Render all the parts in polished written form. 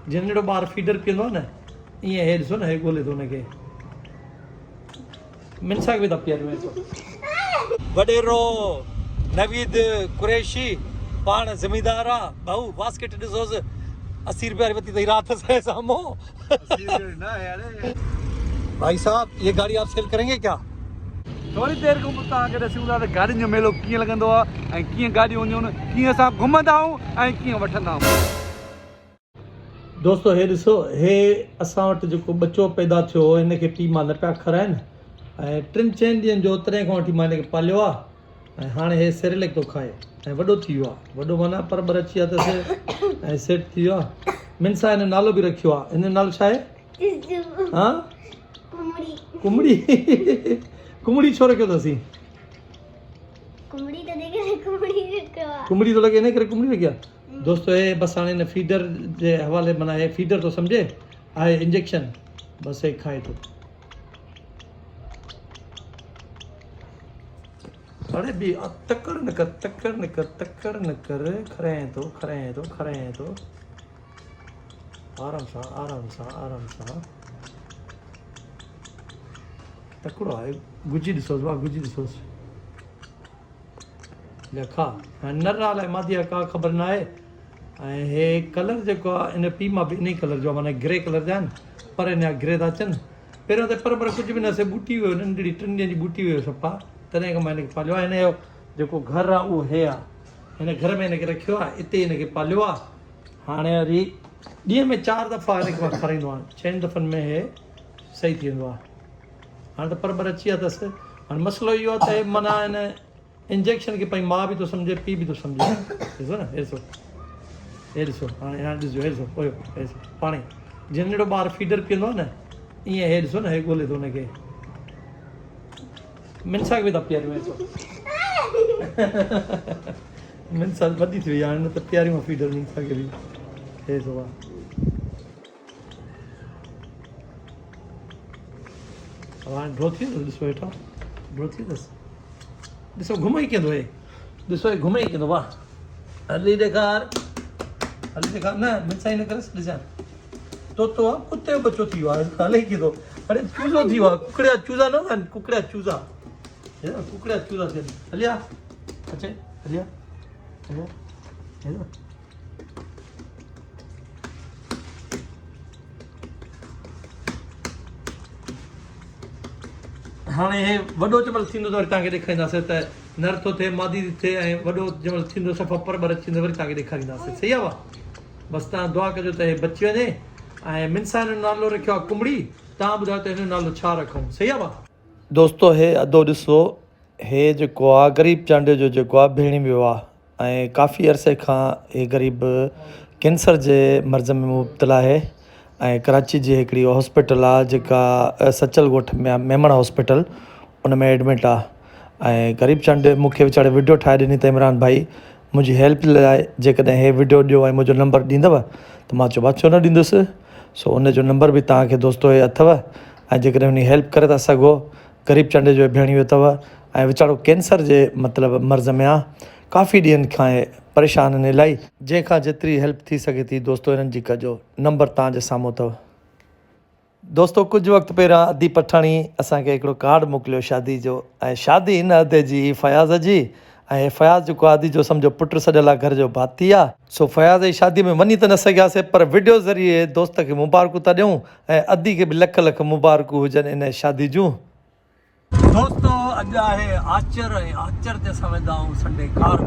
जिन जहिड़ो ॿारु फीडर पीअंदो आहे न ईअं हे ॾिसो न हे ॻोल्हे थो हुनखे मिनसा बि था पीआरियूं वॾेरो नवीद कुरैशी पाण ज़मीदार आहे भाऊ बास्केट ॾिसोसि 80 रुपया वरिती अथई राति से साम्हूं भाई साहब ये गाड़ी आप सेल करेंगे क्या थोड़ी देर खां पोइ तव्हांखे ॾिसूं था त गाॾियुनि जो मेलो कीअं लॻंदो आहे ऐं कीअं गाॾियूं हूंदियूं आहिनि कीअं असां घुमंदा आहियूं ऐं कीअं वठंदा आहियूं। दोस्तो हे ॾिसो हे असां वटि जेको बचो पैदा थियो हिनखे पीउ मां न पिया खाराइनि ऐं 3-4 ॾींहंनि जो तॾहिं खां वठी मां हिनखे पालियो आहे ऐं हाणे हे सेरेलेक थो खाए ऐं वॾो थी वियो आहे वॾो माना पर अची विया अथसि ऐं सेट थी वियो आहे मिनसा हिन नालो बि रखियो आहे हिन नालो छा आहे हा कुमड़ी कुमड़ी छो रखियो अथसीं कुमड़ी थो लॻे हिन करे कुमड़ी रखी आहे दोस्तो हे बसि हाणे हिन फीडर जे हवाले माना हे फीडर थो सम्झे आहे इंजेक्शन बसि हे खाए थो अरे बि तकड़ न कर खराए थो आराम सां तकिड़ो आहे गुजी ॾिसोसि वाह गुजी ॾिसोसि खा हाणे नर अलाए मादी का ख़बर न आहे ऐं हे कलर जेको आहे इन पीउ मां बि इन ई कलर जो आहे माना ग्रे कलर जा आहिनि पर हिन जा ग्रे था अचनि पहिरियों त पर कुझु बि न से बूटी वियो नंढड़ी 3 ॾींहंनि जी बूटी वियो सफ़ा तॾहिं खां मां हिनखे पालियो आहे हिन जो जेको घरु आहे उहो हे आहे हिन घर में हिनखे रखियो आहे हिते हिनखे पालियो आहे हाणे वरी ॾींहं में 4 दफ़ा हिनखे मां खाराईंदो आहियां 6 दफ़नि में हे सही थी वेंदो आहे हाणे त पर अची विया अथसि हाणे मसइलो इहो आहे त माना हिन इंजेक्शन खे पंहिंजी माउ बि थो सम्झे पीउ बि थो सम्झे ॾिसो न हे ॾिसो हाणे ॾिसजो हे ॾिसो ओयो हे ॾिसो पाणे जिन जहिड़ो ॿारु फीडर पीअंदो आहे न ईअं हे ॾिसो न हे ॻोल्हे थो हुनखे मिनसा बि था पीआरियूं मिनसा वॾी थी वई आहे हाणे न त पीआरियूं फीडर मिनसा खे बि हे ॾिसो आहे हाणे ड्रो थी वेंदो ॾिसो हेठां ड्रो थी वेंदसि ॾिसो घुम ई कंदो हे ॾिसो हे घुम ई कंदो वाह हली ॾेखार न मिनसा ई न करेसि ॾिसां तोतो आहे कुते जो बचो थी वियो आहे हले ई कंदो अरे चूज़ो थी वियो आहे कुकड़िया चूज़ा न हूंदा आहिनि कुकड़िया चूज़ा थियनि हलिया अचे हलिया हाणे हे वॾो जंहिंमहिल थींदो त वरी तव्हांखे ॾेखारींदासीं त नर थो थिए मादी थी थिए ऐं वॾो जंहिंमहिल थींदो सफ़ा पर अची वेंदो वरी तव्हांखे ॾेखारींदासीं सही आहे वाह बसि तव्हां दुआ कजो त हे बची वञे ऐं मिनसा हिन नालो रखियो आहे कुमड़ी तव्हां ॿुधायो त हिन नालो छा रखूं सही आहे वाह दोस्तो हे अदो ॾिसो हे जेको आहे ग़रीब चांडे जो जेको आहे भेणी वियो आहे ऐं काफ़ी अरसे खां हे ग़रीब कैंसर जे मर्ज़ में मुब्तला आहे ऐं कराची जी हिकिड़ी हॉस्पिटल आहे जेका सचल ॻोठ में आहे मेमण हॉस्पिटल उन में एडमिट आहे ऐं ग़रीब चांडे मूंखे वीचारे वीडियो ठाहे ॾिनी त इमरान भाई मुंहिंजी हेल्प लाइ जेकॾहिं हे वीडियो ॾियो ऐं मुंहिंजो नंबर ॾींदव त मां चयो छो न ॾींदुसि सो उनजो नंबर बि तव्हांखे दोस्तो हे अथव ऐं जेकॾहिं उन हेल्प करे था सघो ग़रीब चांडे जो भेणी वियो अथव ऐं वीचारो कैंसर जे मतिलबु मर्ज़ में आहे काफ़ी ॾींहंनि खां परेशान आहिनि इलाही जंहिंखां जेतिरी हेल्प थी सघे थी दोस्तो हिननि जी कजो नंबर तव्हांजे साम्हूं अथव दोस्तो कुझु वक़्तु पहिरियां अदी पठाणी असांखे हिकिड़ो कार्ड मोकिलियो शादी जो ऐं शादी हिन अदे जी फयाज़ जी ऐं फयाज़ जेको आदि जो सम्झो पुटु सॼल आहे घर जो भाती आहे सो फयाज़ जी शादी में वञी त न सघियासीं पर वीडियो ज़रिए दोस्त खे मुबारकूं था ॾियूं ऐं अदी खे बि लख लख मुबारकूं हुजनि इन शादी जूं दोस्तो अॼु आहे आचर ऐं आचर ते असां वेंदा आहियूं संडे कार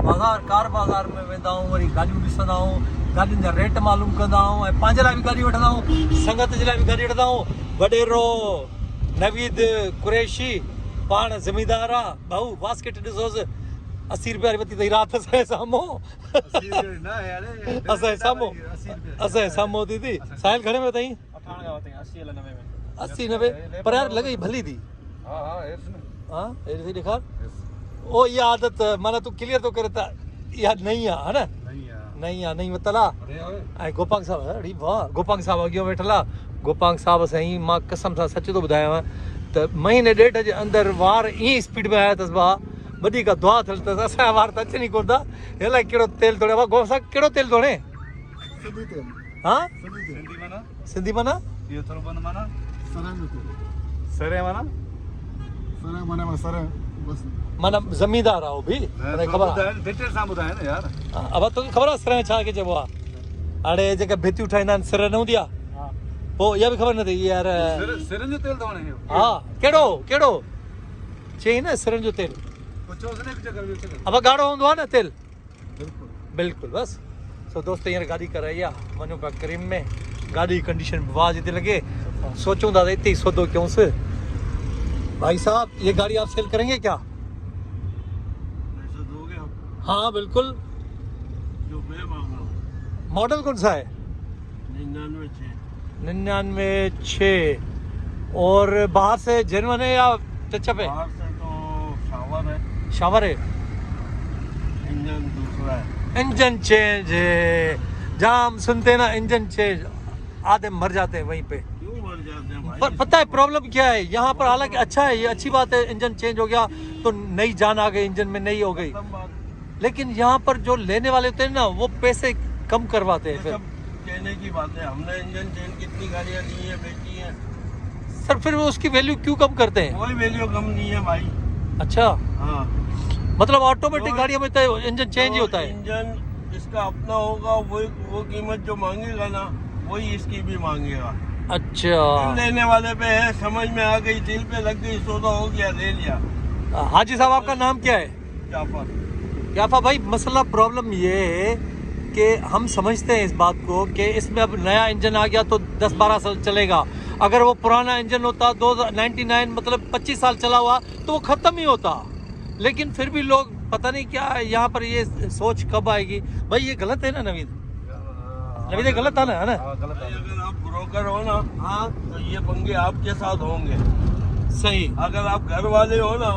बाज़ार में वेंदा आहियूं वरी गाॾियूं ॾिसंदा आहियूं गाॾियुनि जा रेट मालूम कंदा आहियूं ऐं पंहिंजे लाइ बि गाॾी वठंदा आहियूं संगत जे लाइ बि गाॾी वठंदा आहियूं वॾेरो नवीद कुरैशी पाण ज़मीदार आहे भाऊ बास्केट ॾिसोसि 80 रुपया वरिती अथई राति से साम्हूं असांजे साम्हूं दीदी साहिल घणे में अथई 80 90 पर यार लॻई भली थी हाँ ॾेखार ओ इहा आदत माना तूं क्लियर थो करे त इहा नई आहे हा न नई वरितल आहे ऐं गोपांग साहिबु अड़ी वाह गोपांग साहिबु अॻियां वेठल आहे गोपांग साहिबु साईं मां कसम सां सच थो ॿुधायांव त महीने ॾेढ जे अंदरि वार ईअं स्पीड में आया अथसि भाउ वधीक दुआ थियल अथसि असांजा वार त अचनि ई कोन था अलाए कहिड़ो तेल तोड़े भाउ कहिड़ो तेल तोड़े हाँ सिंधी माना सिंधी माना ये थोरो बंद माना सरंग ते सरे माना सरंग माने में सरंग बस माना ज़मींदार आओ भी अरे ख़बर आहे डिटेल सां ॿुधाए न यार अब तो ख़बर आहे सिर छा के चइबो आहे हाणे जेके भितियूं ठाहींदा आहिनि सिर न हूंदी आहे पोइ इहा बि ख़बर न अथई यार सिरनि जो तेल थो वणे हा कहिड़ो चई न सिरनि जो तेल पुछोसि न हिकु चकर ॿियो चकर अब ॻाढ़ो हूंदो आहे न तेल बिल्कुल बिल्कुल बस सो दोस्त हींअर गाॾी कराई आहे वञूं पिया क्रीम में गाॾी कंडीशन वाह जिते लॻे सोचूं था त हिते ई सौदो कयूंसि भाई साहब ये गाड़ी आप सेल करेंगे क्या पैसा दोगे आप हाँ बिल्कुल जो मैं मांग रहा हूँ मॉडल कौन सा है 99 और बाहर से जेनवन है या टचअप है बाहर से तो शावर है इंजन दूसरा है इंजन चेंज है जाम सुनते हैं ना इंजन चेंज आधे मर जाते हैं वहीं पे क्यों मर जाते हैं भाई पर पता है प्रॉब्लम क्या है यहाँ पर हालांकि अच्छा है ये अच्छी बात है इंजन चेंज हो गया तो नई जान आ गई इंजन में नई हो गई खत्म बात लेकिन यहाँ पर जो लेने वाले होते हैं ना वो पैसे कम करवाते हैं ये फिर सब कहने की बात है हमने इंजन चेंज कितनी गाड़ियाँ ली है बेची है सर फिर वो उसकी वैल्यू क्यों कम करते हैं कोई वैल्यू कम नहीं है भाई अच्छा हाँ मतलब ऑटोमेटिक गाड़ियों में तो इंजन चेंज ही होता है इंजन इसका अपना होगा वो कीमत जो मांगेगा ना वही इसकी भी मांगेगा अच्छा लेने वाले पे है समझ में आ गई दिल पे लग गई सौदा हो गया ले लिया हाजी साहब आपका नाम क्या है जाफर याफा भाई मसला प्रॉब्लम ये है कि हम समझते हैं इस बात को कि इसमें अब नया इंजन आ गया तो 10-12 साल चलेगा अगर वो पुराना इंजन होता 99 मतलब 25 साल चला हुआ तो वो ख़त्म ही होता लेकिन फिर भी लोग पता नहीं क्या यहाँ पर ये सोच कब आएगी भाई ये गलत है ना नवीद ये गलत था ना है ना भाई अगर आप ब्रोकर हो ना हाँ तो ये पंगे आपके साथ होंगे सही अगर आप घर वाले हो ना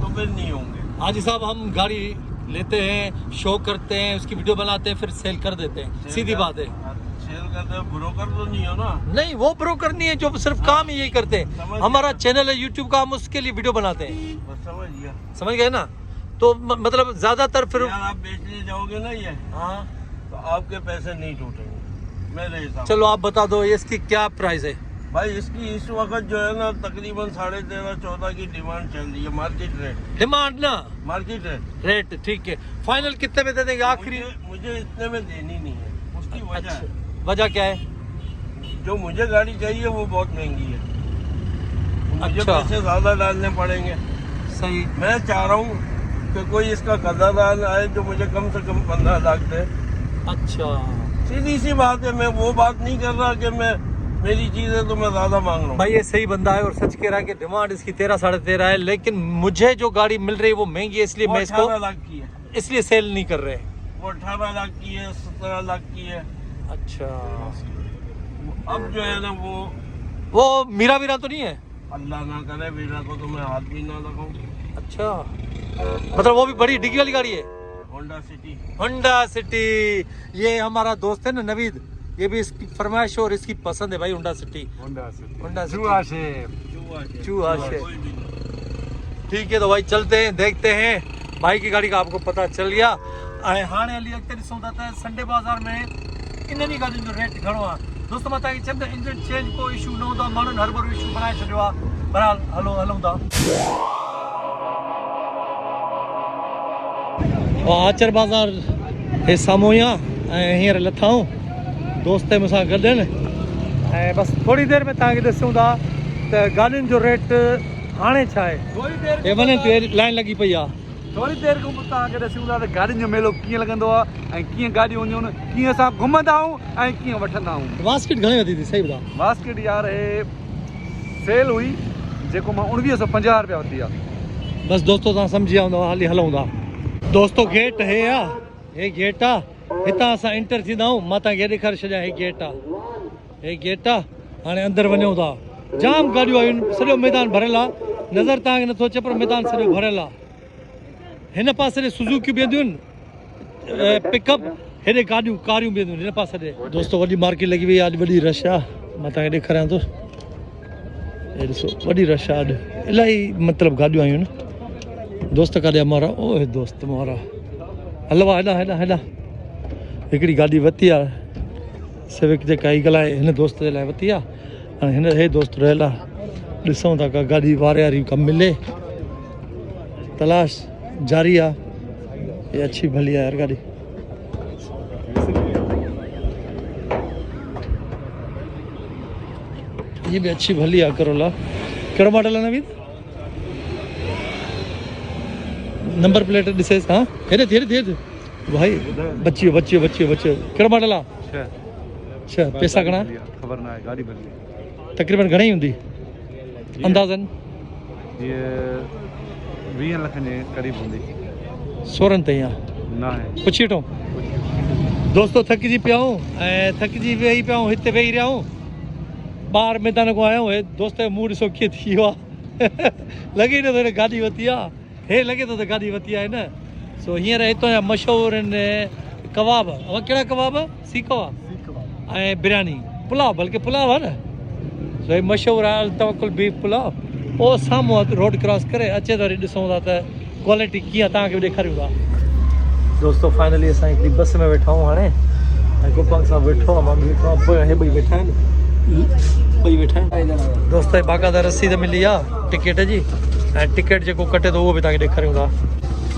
तो फिर नहीं होंगे हाजी साहब हम गाड़ी लेते हैं शो करते हैं उसकी वीडियो बनाते हैं फिर सेल कर देते हैं सीधी बात है सेल करते हो ब्रोकर तो नहीं हो ना नहीं वो ब्रोकर नहीं है जो सिर्फ काम ही यही करते हैं हमारा चैनल है यूट्यूब का हम उसके लिए वीडियो बनाते हैं बस समझ गया समझ गए ना तो मतलब ज्यादातर फिर यार आप बेचने जाओगे ना ये हाँ तो आपके पैसे नहीं टूटेंगे मेरे हिसाब से। चलो आप बता दो ये इसकी क्या प्राइस है भाई इसकी इस वक्त जो है ना तकरीबन 13.5-14 की डिमांड चल रही है मार्केट रेट डिमांड ना मार्केट रेट रेट ठीक है फाइनल कितने में दे देंगे आखिरी मुझे इतने में देनी नहीं है उसकी वजह अच्छा है वजह क्या है जो मुझे गाड़ी चाहिए वो बहुत महंगी है मुझे अच्छा। पैसे ज्यादा डालने पड़ेंगे सही मैं चाह रहा हूँ कि कोई इसका कदरदान आए जो मुझे कम से कम 15 लाख दे अच्छा सीधी सी बात है मैं वो बात नहीं कर रहा कि मैं मेरी चीज है तो मैं ज्यादा मांग रहा हूँ भाई ये सही बंदा है और सच कह रहा है कि डिमांड इसकी 13-13.5 है लेकिन मुझे जो गाड़ी मिल रही है वो महंगी है इसलिए वो मैं इसको 18 लाख की है इसलिए सेल नहीं कर रहे वो 18 लाख की है 17 लाख की है अच्छा अब जो है ना वो मीरा वीरा तो नहीं है अल्लाह ना करे वीरा को तो मैं हाथ भी ना लगाऊं अच्छा मतलब वो भी बड़ी डिग्गी वाली गाड़ी है होंडा सिटी ये हमारा दोस्त है ना नवीद ये भी इसकी फरमाइश और इसकी पसंद है भाई होंडा सिटी होंडा सिटी जुआ चूहा शेप ठीक है तो भाई चलते हैं देखते हैं भाई की गाड़ी का आपको पता चल गया हाणे हली अॻिते ॾिसूं था त संडे बाज़ार में इन्हनि गाॾियुनि जो रेट घणो आहे दोस्त मां तव्हांखे चयमि त इंजन चेंज को इशू न हूंदो आहे माण्हुनि हर भरू इशू बनाए छॾियो आहे बहरहाल हलूं था आचर बाज़ार हे साम्हूं ई आहे ऐं हींअर लथाऊं दोस्त मूंसां गॾु आहिनि ऐं बसि थोरी देरि में तव्हांखे ॾिसूं था त गाॾियुनि जो रेट हाणे छा आहे हे वञे थी लाइन लॻी पई आहे थोरी देरि खां पोइ तव्हांखे ॾिसूं था त गाॾियुनि जो मेलो कीअं लॻंदो आहे ऐं कीअं गाॾियूं हूंदियूं आहिनि कीअं असां घुमंदा आहियूं ऐं कीअं वठंदा आहियूं बास्केट घणे वधी थी सही ॿुधायो बास्केट यार हे सेल हुई जेको मां 1950 रुपया वरिती आहे बस दोस्तों तव्हां सम्झी विया हूंदव हाली हलूं था दोस्तो गेट हे आहे हे गेट आहे हितां असां एंटर थींदा आहियूं मां तव्हांखे ॾेखारे छॾियां हे गेट आहे हाणे अंदरि वञूं था जाम गाॾियूं आयूं आहिनि सॼो मैदान भरियलु आहे नज़र तव्हांखे नथो अचे पर मैदान सॼो भरियलु आहे हिन पासे ॾे सुज़ूकियूं बीहंदियूं आहिनि पिकअप हेॾे कारियूं बीहंदियूं आहिनि हिन पासे ॾे दोस्तो वॾी मार्केट लॻी वई आहे अॼु वॾी रश आहे मां तव्हांखे ॾेखारियां थो हे ॾिसो वॾी रश आहे अॼु इलाही मतिलबु गाॾियूं आयूं आहिनि दोस्त काॾे हमारा ओए दोस्त हमारा हलवा हेॾा हिकिड़ी गाॾी वरिती आहे सिविक जेका ईगल आहे हिन दोस्त जे लाइ वरिती आहे ऐं हिन हे दोस्त रहियल आहे ॾिसूं था का गाॾी वारे वारी कमु मिले तलाश जारी आहे ये अच्छी भली आहे यार गाॾी ये भी अच्छी भली है करोला कहिड़ो मॉडल है नवीन नंबर प्लेट ॾिसेसि हाँ हेॾे धीरे धीरे भाई बचियो कहिड़ो मॉडल आहे अच्छा पैसा घणा ख़बर न आहे गाॾी भली तक़रीबन घणी हूंदी अंदाज़न ये 20 लख जे क़रीब हूंदी 16 ताईं आहे न आहे पुछी वठूं दोस्तो थकिजी पिया आहियूं ऐं थकिजी वेही पिया आहियूं हिते वेही रहिया आहियूं ॿाहिरि मैदान खां आया आहियूं दोस्त जो मुंहुं ॾिसो कीअं थी वियो आहे लॻे नथो हिन गाॾी वरिती आहे हे लॻे थो त गाॾी वरिती आहे न सो हींअर हितां जा मशहूरु आहिनि कबाब कहिड़ा कबाब सीख कबाब ऐं बिरयानी पुलाव बल्कि पुलाव आहे न सो हे मशहूरु आहे तवकुल बीफ पुलाव उहो साम्हूं रोड क्रॉस करे अचे त वरी ॾिसूं था त क्वालिटी कीअं तव्हांखे बि ॾेखारियूं था दोस्तो फाइनली असां हिकिड़ी बस में वेठा आहियूं हाणे ऐं गोपांग साहब वेठो आहे मां बि वेठो आहियां पोइ हे ॿई वेठा आहिनि ॿई वेठा आहिनि दोस्त बाक़ाइदा रसीद मिली आहे टिकट जी ऐं टिकट जेको कटे थो उहो बि तव्हांखे ॾेखारियूं था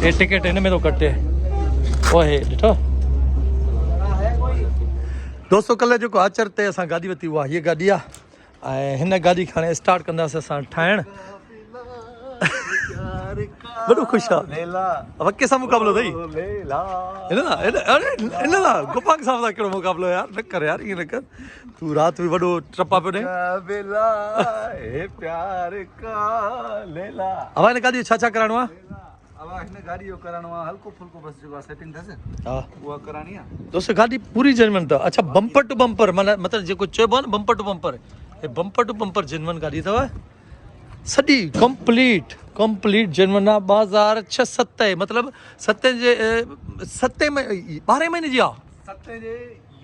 हे टिकट हिन में थो कटे उहो हे ॾिठो दोस्तो कल्ह जेको आचर ते असां गाॾी वरिती उहा हीअ गाॾी आहे ऐं हिन गाॾी खे हाणे स्टार्ट कंदासीं असां ठाहिणु वॾो ख़ुशि आहे अब कंहिंसां मुक़ाबिलो अथई हिन सां गोपांग साहब सां कहिड़ो मुक़ाबिलो यार न कर यार ईअं न कर तूं राति बि वॾो टपा पियो ॾे अब हिन गाॾी छा कराइणो आहे अब हिन गाॾी जो कराइणो आहे हल्को फुल्को बस जेको आहे सेटिंग अथसि हा उहा कराइणी आहे दोस्त गाॾी पूरी जेन्युइन अथव अच्छा बम्पर टू बम्पर माना मतिलबु जेको चइबो आहे न बम्पर टू बम्पर हे बम्पर टू बम्पर जेन्युइन गाॾी अथव सॼी कंप्लीट जेन्युइन आहे 2006-07 मतिलबु 7 में 12 महीने जी आहे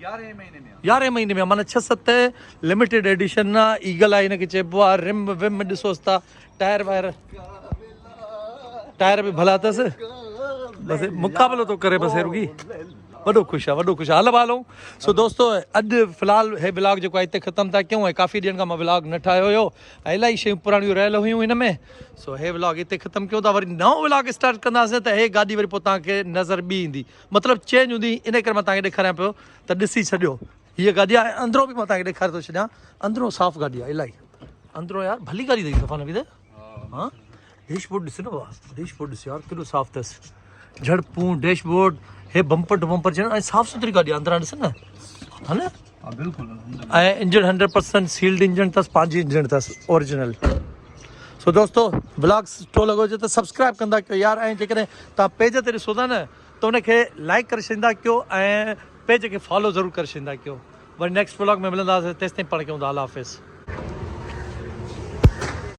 11 महीने में 11 महीने में माना 6-7 लिमिटेड एडिशन आहे ईगल आहे हिनखे चइबो आहे रिम विम ॾिसोसि था टायर बि भला अथसि बसि मुक़ाबिलो थो करे बसि रुगी वॾो ख़ुशि आहे हलो हलूं सो दोस्तो अॼु फ़िलहालु हे व्लॉग जेको आहे हिते ख़तमु था कयूं ऐं काफ़ी ॾींहंनि खां मां व्लॉग न ठाहियो हुयो ऐं इलाही शयूं पुराणियूं रहियल हुयूं हिन में सो हे व्लॉग हिते ख़तमु कयूं था वरी नओं व्लॉग स्टार्ट कंदासीं त हे गाॾी वरी पोइ तव्हांखे नज़र ॿी ईंदी मतिलबु चेंज हूंदी इन करे मां तव्हांखे ॾेखारियां पियो त ॾिसी छॾियो हीअ गाॾी आहे अंदरो बि मां तव्हांखे ॾेखारे थो छॾियां अंदरो साफ़ गाॾी आहे इलाही अंदरो यार भली गाॾी अथई सफ़ा न बि हा डैशबोर्ड ॾिस न बाबा डैशबोर्ड ॾिस यार केॾो साफ़ अथसि झड़पूं डैशबोर्ड हे बम्पर टू बम्पर चवणु ऐं साफ़ सुथरी गाॾी आहे अंदरां ॾिस न हा न बिल्कुलु ऐं इंजन 100% सील्ड इंजन अथसि पंहिंजी इंजन अथसि ओरिजिनल सो दोस्तो ब्लॉग सुठो लॻो हुजे त सब्सक्राइब कंदा कयो यार ऐं जेकॾहिं तव्हां पेज ते ॾिसो था न त उनखे लाइक करे छॾींदा कयो ऐं पेज खे फॉलो ज़रूरु करे छॾींदा कयो वरी नेक्स्ट ब्लॉग में मिलंदासीं तेसिताईं पाण कयूं था अल्लाह हाफ़िज़